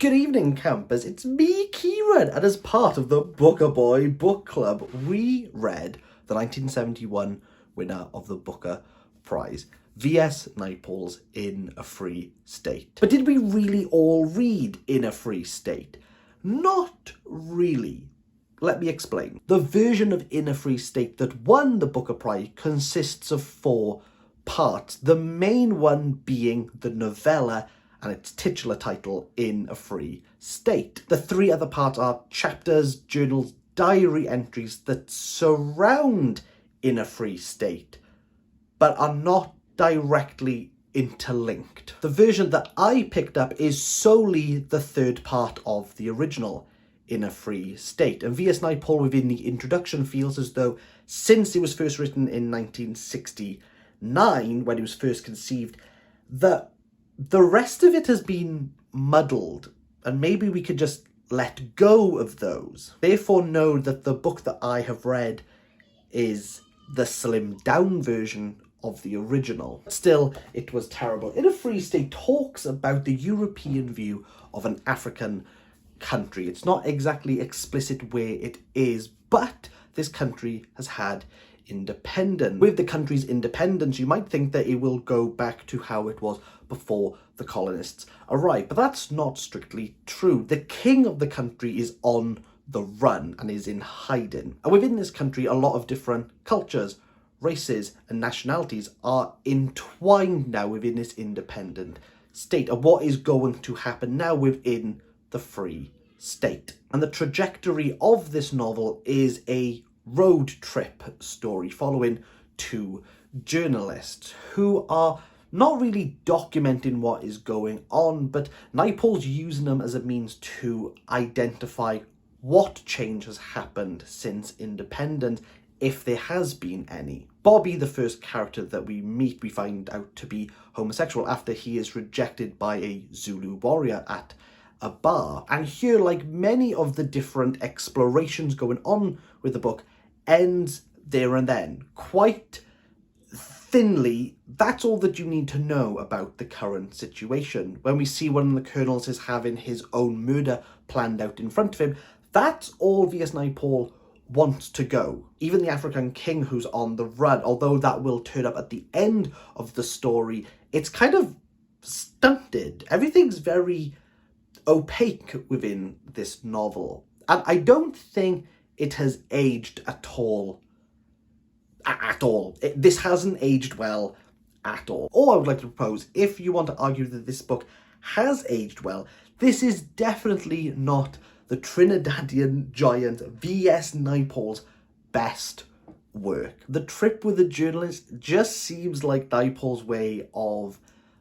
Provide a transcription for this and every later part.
Good evening, campers. It's me, Kieran, and as part of the Booker Boy Book Club, we read the 1971 winner of the Booker Prize, V.S. Naipaul's In a Free State. But did we really all read In a Free State? Not really. Let me explain. The version of In a Free State that won the Booker Prize consists of 4 parts, the main one being the novella and its titular title, In a Free State. The 3 other parts are chapters, journals, diary entries that surround In a Free State, but are not directly interlinked. The version that I picked up is solely the 3rd part of the original, In a Free State. And V.S. Naipaul within the introduction feels as though since it was first written in 1969, when it was first conceived, that the rest of it has been muddled, and maybe we could just let go of those. Therefore know that the book that I have read is the slimmed down version of the original. Still, it was terrible. In a Free State talks about the European view of an African country. It's not exactly explicit where it is, but this country has had independence. With the country's independence, you might think that it will go back to how it was before the colonists arrived, but that's not strictly true. The king of the country is on the run and is in hiding. And within this country, a lot of different cultures, races and nationalities are entwined now within this independent state. And what is going to happen now within the Free State? And the trajectory of this novel is a road trip story following 2 journalists who are not really documenting what is going on, but Naipaul's using them as a means to identify what change has happened since independence, if there has been any. Bobby, the first character that we meet, we find out to be homosexual after he is rejected by a Zulu warrior at a bar. And here, like many of the different explorations going on with the book, ends there and then. Quite thinly, that's all that you need to know about the current situation. When we see one of the colonels is having his own murder planned out in front of him, that's all V.S. Naipaul wants to go. Even the African king who's on the run, although that will turn up at the end of the story, it's kind of stunted. Everything's very opaque within this novel, and I don't think it has aged at all. This hasn't aged well at all. Or I would like to propose, if you want to argue that this book has aged well, this is definitely not the Trinidadian Giant V.S. Naipaul's best work. The Trip with the Journalist just seems like Naipaul's way of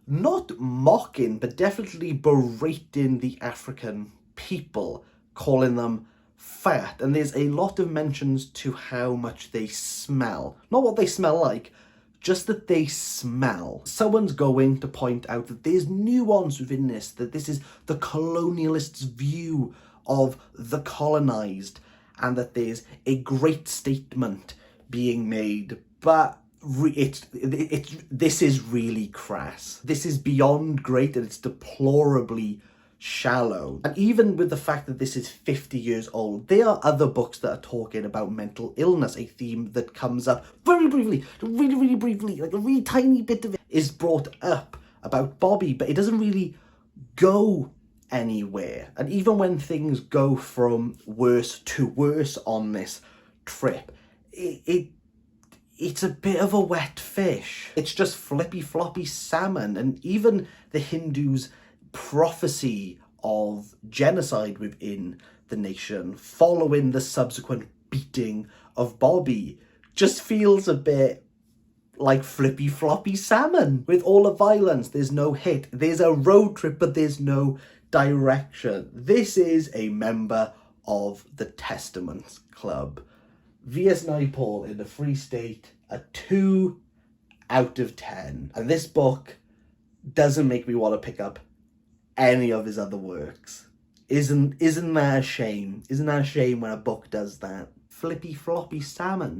not mocking, but definitely berating the African people, calling them fat. And there's a lot of mentions to how much they smell. Not what they smell like, just that they smell. Someone's going to point out that there's nuance within this, that this is the colonialists' view of the colonized, and that there's a great statement being made, but this is really crass. This is beyond great, and it's deplorably shallow. And even with the fact that this is 50 years old, there are other books that are talking about mental illness, a theme that comes up very briefly, really briefly, like a really tiny bit of it is brought up about Bobby, but it doesn't really go anywhere. And even when things go from worse to worse on this trip, it's a bit of a wet fish. It's just flippy floppy salmon. And even the Hindus' prophecy of genocide within the nation following the subsequent beating of Bobby just feels a bit like flippy floppy salmon. With all the violence, there's no hit. There's a road trip, but there's no direction. This is a member of the Testaments Club. V.S. Naipaul in the Free State, a 2 out of 10. And this book doesn't make me want to pick up any of his other works. Isn't that a shame? Isn't that a shame when a book does that? Flippy floppy salmon.